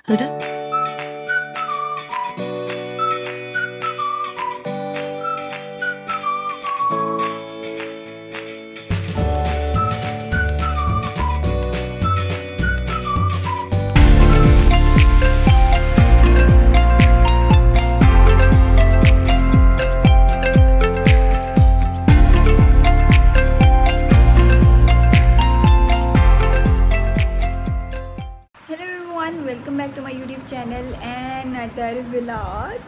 Huda. Hello everyone, welcome back to my YouTube channel and another vlog.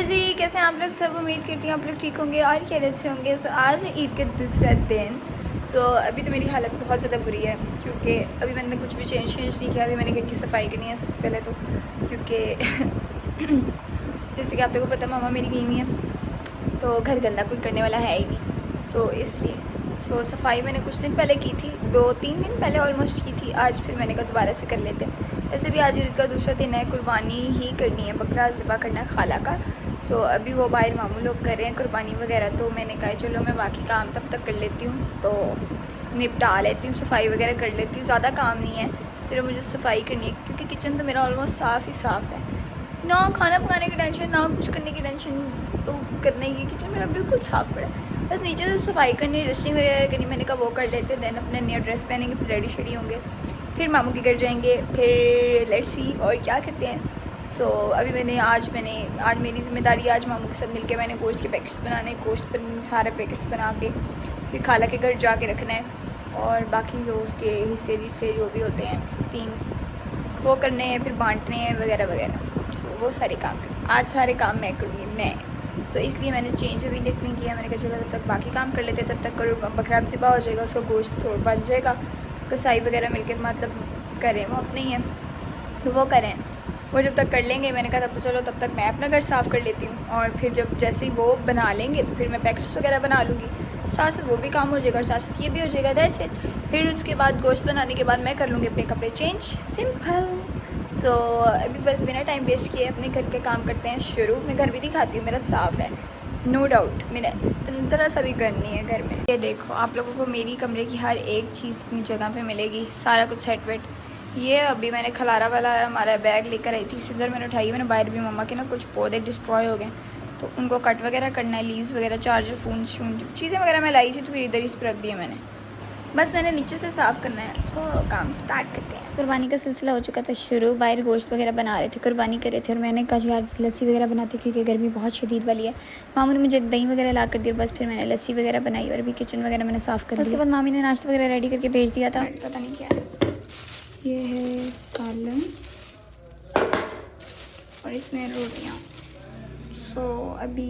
जी कैसे हैं आप लोग सब। उम्मीद करती हूँ आप लोग ठीक होंगे और खैरियत से होंगे। आज ईद का दूसरा दिन। अभी तो मेरी हालत बहुत ज़्यादा बुरी है क्योंकि अभी मैंने कुछ भी चेंज नहीं किया। अभी मैंने घर की सफाई करनी है सबसे पहले तो, क्योंकि जैसे कि आप लोगों को पता मामा मेरी गई हुई है तो घर गंदा कोई करने वाला है ही नहीं। इसलिए सफाई मैंने कुछ दिन पहले की थी, 2-3 दिन पहले ऑलमोस्ट की थी। आज फिर मैंने कहा दोबारा से कर लेते हैं। वैसे भी आज ईद का दूसरा दिन है, कुर्बानी ही करनी है, बकरा ज़िबा करना है खाला का। अभी वो बाहर मामू लोग कर रहे हैं कुर्बानी वगैरह, तो मैंने कहा चलो मैं बाकी काम तब तक कर लेती हूँ, तो निपटा लेती हूँ, सफाई वगैरह कर लेती हूँ। ज़्यादा काम नहीं है, सिर्फ मुझे सफाई करनी है क्योंकि किचन तो मेरा ऑलमोस्ट साफ़ ही साफ़ है। ना खाना पकाने की टेंशन, ना कुछ करने की टेंशन, तो करने की किचन मेरा बिल्कुल साफ़ पड़ा है। बस नीचे से सफाई करनी, डस्टिंग वगैरह करनी। मैंने कहा वो कर लेते, देन अपने नया ड्रेस पहनेंगे, फिर रेडी शेडी होंगे, फिर मामू के घर जाएंगे, फिर लेट्स सी और क्या करते हैं। अभी आज मेरी ज़िम्मेदारी, आज मामू के साथ मिलकर मैंने गोश्त के पैकेट्स बनाने, गोश्त पर सारे पैकेट्स बना के फिर खाला के घर जा के रखना है, और बाकी जो उसके हिस्से जो भी होते हैं 3 वो करने हैं, फिर बांटने हैं वगैरह वगैरह। वो सारे काम आज सारे काम मैं करूँगी मैं। इसलिए मैंने चेंज अभी तक नहीं किया। मैंने कहा चलो तब तक बाकी काम कर लेते, तब तक करो, बकरा ज़िबा हो जाएगा, उसका गोश्त थोड़ा बन जाएगा, कसाई वगैरह मिलकर मतलब करें, वो अपने ही हैं तो वो करें। वो जब तक कर लेंगे, मैंने कहा तब चलो तब तक मैं अपना घर साफ़ कर लेती हूँ, और फिर जैसे ही वो बना लेंगे तो फिर मैं पैकेट्स वगैरह बना लूँगी, साथ साथ वो भी काम हो जाएगा और साथ साथ ये भी हो जाएगा, दैट्स इट। फिर उसके बाद गोश्त बनाने के बाद मैं कर लूँगी अपने कपड़े चेंज, सिंपल। अभी बस बिना टाइम वेस्ट किए अपने घर के काम करते हैं शुरू। मैं घर भी दिखाती हूँ, मेरा साफ़ है, नो डाउट, मेरा ज़रा सा भी गंद नहीं है घर में। ये देखो, आप लोगों को मेरी कमरे की हर एक चीज़ अपनी जगह पे मिलेगी, सारा कुछ सेट वेट। ये अभी मैंने खलारा वाला हमारा बैग लेकर आई थी, सीज़र मैंने उठाई, मैंने बाहर भी मम्मा के ना कुछ पौधे डिस्ट्रॉय हो गए तो उनको कट वगैरह करना है, लीव्स वगैरह, चार्जर, फ़ोन चीज़ें वगैरह मैं लाई थी तो फिर इधर इस पर रख दिया मैंने। बस मैंने नीचे से साफ़ करना है, काम स्टार्ट करते हैं। कुर्बानी का सिलसिला हो चुका था शुरू, बाहर गोश्त वगैरह बना रहे थे, कुर्बानी कर रहे थे, और मैंने कहा यार लस्सी वगैरह बनाती क्योंकि गर्मी बहुत शदीद वाली है। मामू ने मुझे दही वगैरह ला कर दिया, बस फिर मैंने लस्सी वगैरह बनाई और अभी किचन वगैरह मैंने साफ़ कर दिया। उसके बाद मामी ने नाश्ता वगैरह रेडी करके भेज दिया था, पता नहीं क्या है। ये है सालन और इसमें रोटियाँ। अभी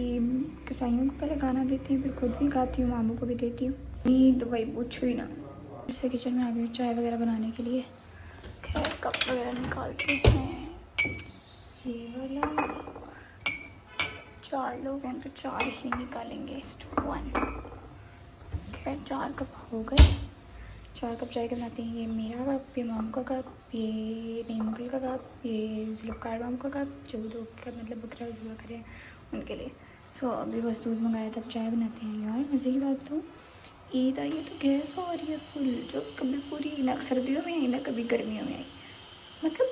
कसाइयों को पहले खाना देती हूँ, फिर खुद भी खाती हूँ, मामू को भी देती हूँ। तो भाई पूछो ही ना। फिर से किचन में आ गई चाय वगैरह बनाने के लिए। खैर कप वगैरह निकालते हैं, ये वाला 4 लोग हैं तो 4 ही निकालेंगे, 1। खैर 4 कप हो गए, 4 कप चाय बनाते हैं। ये मेरा कप, ये मामू का कप, ये नीम अंकल का कप, ये जुल्फ़कार मामू का कप, जो दो का मतलब बकरा ज़िबा करें उनके लिए। अभी बस दूध मंगाया तब चाय बनाते हैं। यार मज़े की बात तो ईद आई है तो गैस हो रही है फुल, जो कभी पूरी ना सर्दियों में आई ना कभी गर्मियों में आई, मतलब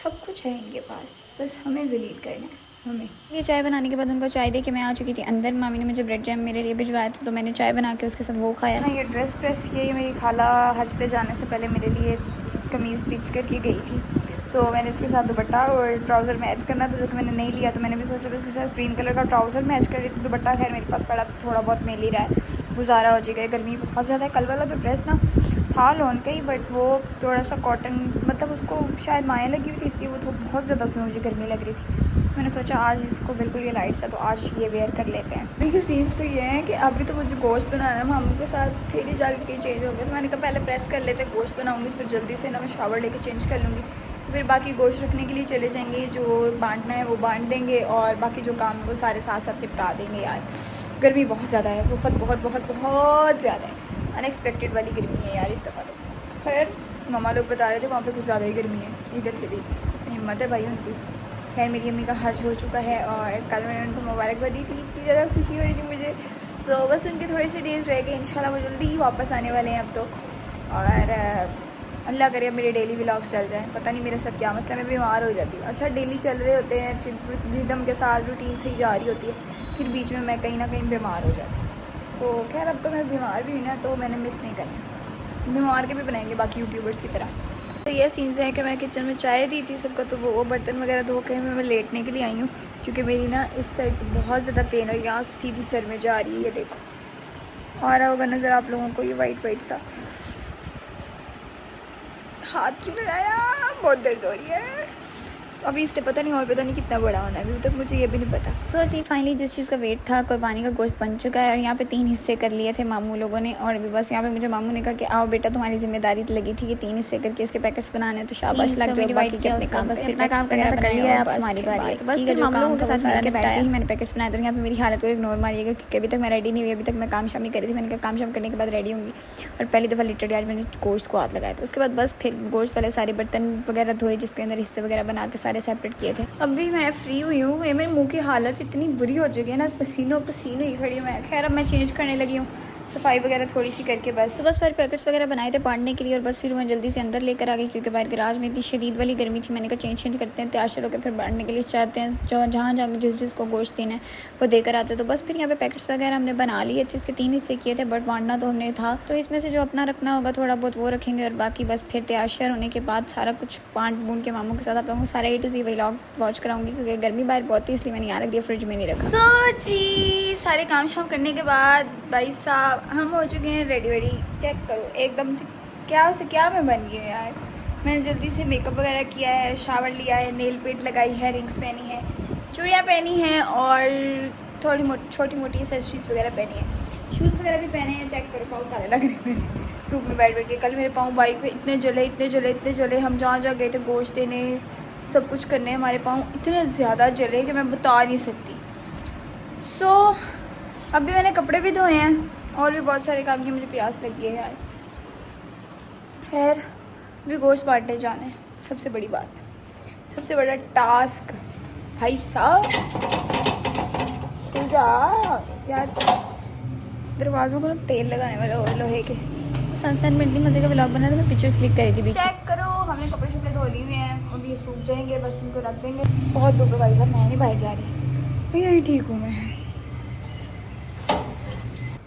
सब कुछ है इनके पास, बस हमें ज़लील करना है हमें। ये चाय बनाने के बाद उनको चाय दे के मैं आ चुकी थी अंदर। मामी ने मुझे ब्रेड जैम मेरे लिए भिजवाया था तो मैंने चाय बना के उसके साथ वो खाया। हाँ, ये ड्रेस प्रेस, ये मेरी खाला हज पे जाने से पहले मेरे लिए कमीज़ स्टिच करके गई थी। मैंने इसके साथ दुपट्टा और ट्राउज़र मैच करना था, जो कि मैंने नहीं लिया, तो मैंने भी सोचा इसके साथ ग्रीन कलर का ट्राउज़र मैच कर रही थी। दुपट्टा खैर मेरे पास पड़ा, थोड़ा बहुत मिल ही रहा है, गुजारा हो जाएगा। गर्मी बहुत ज़्यादा है। कल वाला तो ड्रेस ना था लॉन का ही, बट वो थोड़ा सा कॉटन, मतलब उसको शायद माएँ लगी हुई थी इसलिए वो तो बहुत ज़्यादा उसमें मुझे गर्मी लग रही थी। मैंने सोचा आज इसको बिल्कुल ये लाइट सा, तो आज ये वेयर कर लेते हैं। अभी की चीज़ तो ये है कि अभी तो मुझे गोश्त बनाना है मामू के साथ, फिर ही जाकर कहीं चेंज हो गया, तो मैंने कहा पहले प्रेस कर लेते, गोश्त बनाऊँगी तो फिर जल्दी से ना मैं शावर लेके चेंज कर लूँगी, फिर बाकी गोश्त रखने के लिए चले जाएंगे, जो बांटना है वो बांट देंगे और बाकी जो काम है वो सारे साथ साथ निपटा देंगे। यार गर्मी बहुत ज़्यादा है, बहुत बहुत बहुत बहुत ज़्यादा है, अनएक्सपेक्टेड वाली गर्मी है यार इस दफ़ा तो। खैर मामा लोग बता रहे थे वहाँ पे कुछ ज़्यादा ही गर्मी है, इधर से भी हिम्मत है भाई उनकी। खैर मेरी अम्मी का हज हो चुका है और कल मैंने उनको मुबारकबाद दी थी, इतनी ज़्यादा खुशी हो रही थी मुझे। सो बस उनके थोड़े से डेज़ रह गए, इंशाल्लाह वो जल्दी ही वापस आने वाले हैं अब तो। और अल्लाह करे मेरे डेली व्लॉग्स चल जाएँ। पता नहीं मेरे साथ क्या मसला, मैं बीमार हो जाती हूँ। अच्छा डेली चल रहे होते हैं, रिदम के साथ रूटीन सही जा रही होती है, फिर बीच में मैं कहीं ना कहीं बीमार हो जाती हूँ। तो खैर अब तो मैं बीमार भी हुई ना, तो मैंने मिस नहीं करना। बीमार के भी बनाएंगे बाकी यूट्यूबर्स की तरह। तो ये सीन्स हैं कि मैं किचन में चाय दी थी सबको, तो वो बर्तन वगैरह धो के मैं लेटने के लिए आई हूँ, क्योंकि मेरी ना इस साइड पे बहुत ज़्यादा पेन हो, यहाँ सीधी सर में जा रही है। ये देखो आ रहा होगा नज़र आप लोगों को, ये वाइट सा हाथ क्यों लगाया, बहुत दर्द हो रही है अभी इससे। पता नहीं कितना बड़ा होना है, अभी तक मुझे ये भी नहीं पता। सो जी फाइनली जिस चीज़ का वेट था, कुर्बानी का गोश्त बन चुका है और यहाँ पे 3 हिस्से कर लिए थे मामू लोगों ने। और अभी बस यहाँ पे मुझे मामू ने कहा कि आओ बेटा तुम्हारी जिम्मेदारी तो लगी थी कि 3 हिस्से करके इसके पैकेट्स बनाने, तो शाबाश लग जाओ, बाकी के अपने काम अपना काम करना था, कर लिया, अब तुम्हारी बारी है। तो बस फिर मामू लोगों के साथ मिलकर बैठ के ही मैंने पैकेट्स बनाए। तो यहाँ पे मेरी हालत को इग्नोर मारिएगा, क्योंकि अभी तक मैं रेडी नहीं हुई, अभी तक मैं काम शाम नहीं करी थी। मैंने कहा काम शाम करने के बाद रेडी होंगी, और पहली दफ़ा लिटरली आज मैंने गोश्त को हाथ लगाया। तो उसके बाद बस फिर गोश्त वाले सारे बर्तन वगैरह धोए, जिसके अंदर हिस्से वगैरह बना के सारे सेपरेट किए थे। अभी मैं फ्री हुई हूँ। ये मेरे मुंह की हालत इतनी बुरी हो चुकी है ना, पसीनों पसीन हुई खड़ी मैं। खैर अब मैं चेंज करने लगी हूँ, सफाई वगैरह थोड़ी सी करके बस। तो बस फिर पैकेट्स वगैरह बनाए थे बांटने के लिए, और बस फिर मैं जल्दी से अंदर लेकर आ गई, क्योंकि बाहर गराज में इतनी शदीद वाली गर्मी थी। मैंने कहा चेंज करते हैं, तैयार होकर फिर बांटने के लिए चाहते हैं, जो जहाँ जिसको गोश्त देना है वो देकर आते। तो बस फिर यहाँ पे पैकेट्स वगैरह हमने बना लिए थे, इसके 3 हिस्से किए थे, बट बांटना तो हमने था। तो इसमें से जो अपना रखना होगा थोड़ा बहुत वो रखेंगे, और बाकी बस फिर तैयार होने के बाद सारा कुछ बांट बूंट के मामू के साथ आप लोगों को सारा A to Z vlog watch कराऊंगी, क्योंकि गर्मी बाहर बहुत थी, इसलिए मैंने यहाँ रख दिया, फ्रिज में नहीं रखा। सो जी सारे काम शाम करने के बाद भाई साहब हम हो चुके हैं रेडी। चेक करो एकदम से क्या मैं बन गई हूँ यार। मैंने जल्दी से मेकअप वगैरह किया है, शावर लिया है, नेल पेंट लगाई है, रिंग्स पहनी है, चूड़ियाँ पहनी हैं, और थोड़ी छोटी मोटी एक्सेसरीज वगैरह पहनी है, शूज़ वगैरह भी पहने हैं। चेक करो पाँव काले लग रहे हैं धूप में बैठ के। कल मेरे पाँव बाइक पे इतने जले, हम जहाँ गए थे गोश्त देने, सब कुछ करने, हमारे पाँव इतने ज़्यादा जले कि मैं बता नहीं सकती। सो अभी मैंने कपड़े भी धोए हैं और भी बहुत सारे काम किए, मुझे प्यास लगी है यार। खैर अभी गोश्त बांटने जाना है, सबसे बड़ी बात, सबसे बड़ा टास्क भाई साहब। जा यार दरवाज़ों को ना तेल लगाने वाला हो लोहे के। सनसेट में इतनी मज़े का व्लॉग बना तो मैं पिक्चर्स क्लिक करी थी बीच। चेक करो हमने कपड़े शपड़े धो लिए हुए हैं, अब ये सूख जाएंगे, बस इनको रख देंगे। बहुत धूप है भाई साहब, मैं नहीं बाहर जा रही, यही ठीक हूँ मैं।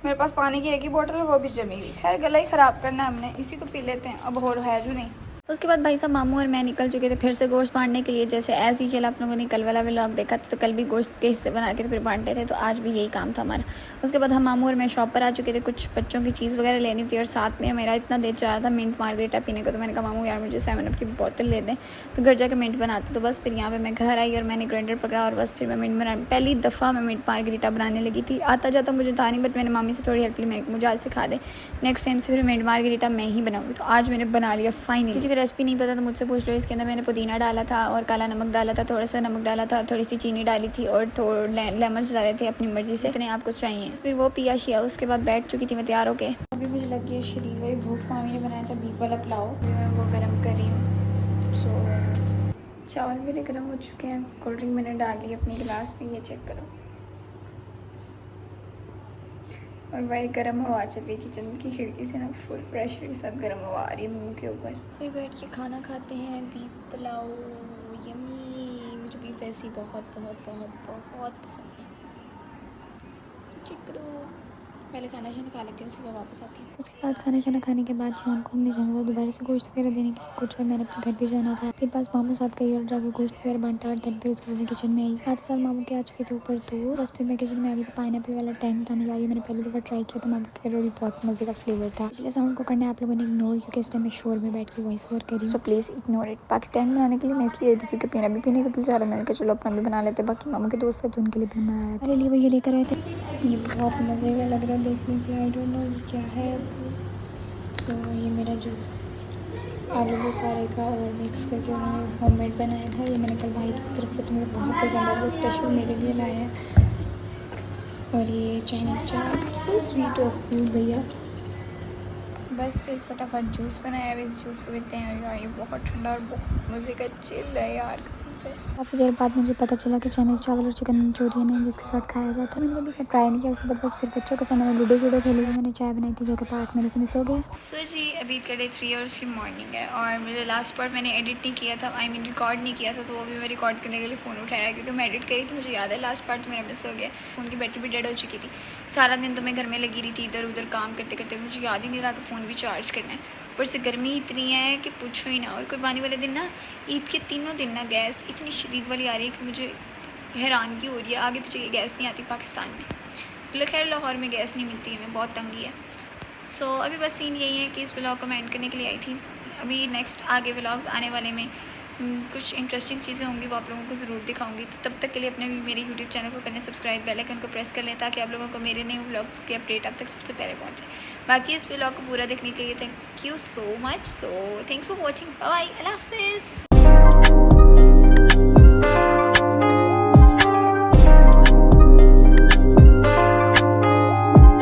मेरे पास पानी की एक ही बोतल है, वो भी जमी हुई। खैर गला ही ख़राब करना है हमने, इसी को पी लेते हैं, अब और है जो नहीं। उसके बाद भाई साहब मामू और मैं निकल चुके थे फिर से गोश्त बांटने के लिए। जैसे एज़ यूजुअल आप लोगों ने कल वाला व्लॉग देखा था, तो कल भी गोश्त के हिस्से बना के फिर बांटते थे, तो आज भी यही काम था हमारा। उसके बाद हम मामू और मैं शॉप पर आ चुके थे, कुछ बच्चों की चीज़ वगैरह लेनी थी, और साथ में मेरा इतना देर चाह रहा था मिंट मार्गरेटा पीने को। तो मैंने कहा मामू यार मुझे 7 अप की बोतल ले दें, तो घर जाकर मिंट बनाते। तो बस फिर यहाँ पर मैं घर आई और मैंने ग्राइंडर पकड़ा, और बस फिर मैं मिंट बना, पहली दफ़ा मैं मिंट मार्गरेटा बनाने लगी थी। आता जाता मुझे था नहीं, बट मैंने मामी से थोड़ी हेल्प ली, मैंने मुझे आज सिखा दे, नेक्स्ट टाइम से फिर मिंट मार्गरेटा मैं ही बनाऊँगी। तो आज मैंने बना लिया फाइनली। किसी को रेसिपी नहीं पता तो मुझसे पूछ लो। इसके अंदर मैंने पुदीना डाला था, और काला नमक डाला था, थोड़ा सा नमक डाला था, और थोड़ी सी चीनी डाली थी, और थोड़े लेमन्स डाले थे अपनी मर्जी से, इतने आपको चाहिए। फिर वो पिया शिया, उसके बाद बैठ चुकी थी मैं तैयार होके। अभी मुझे लगी है शरीर वाली भूख। मामी ने बनाया था बीफ वाला पुलाव, मैं वो गर्म कर रही हूँ। सो चावल मेरे गर्म हो चुके हैं, कोल्ड ड्रिंक मैंने डाल ली अपने गिलास में, ये चेक करो। और बड़ी गर्म हवा चल रही किचन की खिड़की से ना, फुल प्रेशर के साथ गर्म हवा आ रही है मुंह के ऊपर। फिर बैठ के खाना खाते हैं, बीफ पुलाव, यम्मी। मुझे बीफ ऐसी बहुत बहुत बहुत बहुत पसंद है। चेक करो, पहले खाना शाना खा लेती हूँ, उसके बाद वापस आती हूँ। उसके बाद खाना शाना खाने के बाद शाम को हमने जाना था दोबारा से गोश्त वगैरह देने के लिए कुछ, और मैंने अपने घर भी जाना था। फिर बस मामू साथ गई और जाकर गोश्त वगैरह बांटा, और दिन फिर उसके बाद मैं किचन में आई। साथ साथ मामू के आ चुके थे ऊपर, तो बस फिर मैं किचन में आ गई थी। पाइनएप्पल वाला टैंक बनाने जा रही है, मैंने पहली दफ़ा ट्राई किया था, मामू के घर भी बहुत मज़े का फ्लेवर था। पिछले साउंड को करना है आप लोगों ने इग्नोर, क्योंकि इस टाइम मैं शोर में बैठ के वॉइस ओवर करी, सो प्लीज़ इग्नोर इट। बाकी टैंक बनाने के लिए मैं इसलिए आई थी क्योंकि मेरा भी पीने का दिल चाह रहा, मैंने कहा चलो अपना भी बना लेते। बाकी मामू के दोस्त थे तो उनके लिए भी बना रहे थे, मेरे लिए वो ये लेकर आए थे। ये बहुत मज़े का लग रहा है देखने से, आई डोंट नो क्या है। तो ये मेरा जूस आलू बुखारे का और मिक्स करके उन्होंने होममेड बनाया था। ये मैंने कल भाई की तरफ से, तो मुझे बहुत पसंद है, वो स्पेशल मेरे लिए लाए हैं। और ये चाइनीज़ चाय, सो स्वीट ऑफ यू भैया। बस फिर फटाफट जूस बनाया, अभी इस जूस को पीते हैं। यार ये बहुत ठंडा और बहुत मज़े का चिल है यार कसम से। काफ़ी देर बाद मुझे पता चला कि चाइनीज़ चावल और चिकन मंचूरियन है जिसके साथ खाया जाता है। मैंने कभी ट्राई नहीं किया। उसके बाद बस फिर बच्चों के साथ मैंने लूडो शूडो खेली थी, मैंने चाय बनाई थी जो कि पार्ट मेरे से मिस हो गया। सो जी अभी का डे 3 और उसकी मॉर्निंग है और मेरे लास्ट पार्ट मैंने एडिट नहीं किया था, आई मीन रिकॉर्ड नहीं किया था, तो वो भी मैं रिकॉर्ड करने के लिए फ़ोन उठाया क्योंकि मैं एडिट करी थी। मुझे याद है लास्ट पार्ट तो मेरा मिस हो गया। फ़ोन की बैटरी भी डेड हो चुकी थी। सारा दिन तो मैं घर में लगी रही थी इधर उधर काम करते करते, मुझे याद ही नहीं रहा कि फ़ोन भी चार्ज करना है। ऊपर से गर्मी इतनी है कि पूछो ही ना। और कुर्बानी वाले दिन ना, ईद के तीनों दिन ना गैस इतनी शदीद वाली आ रही है कि मुझे हैरानगी हो रही है। आगे पीछे ये गैस नहीं आती पाकिस्तान में, मतलब खैर लाहौर में गैस नहीं मिलती है, हमें बहुत तंगी है। सो अभी बस सीन यही है कि इस व्लॉग को मैं एंड करने के लिए आई थी। अभी नेक्स्ट आगे व्लॉग्स आने वाले में कुछ इंटरेस्टिंग चीज़ें होंगी, वो आप लोगों को ज़रूर दिखाऊंगी। तो तब तक के लिए अपने मेरे यूट्यूब चैनल को करें सब्सक्राइब, बेल आइकन को प्रेस कर लें ताकि आप लोगों को मेरे नए व्लॉग्स की अपडेट अब तक सबसे पहले पहुँचे। बाकी इस व्लॉग को पूरा देखने के लिए thank you so much. So thanks for watching, bye bye, अल्लाह हाफिज़।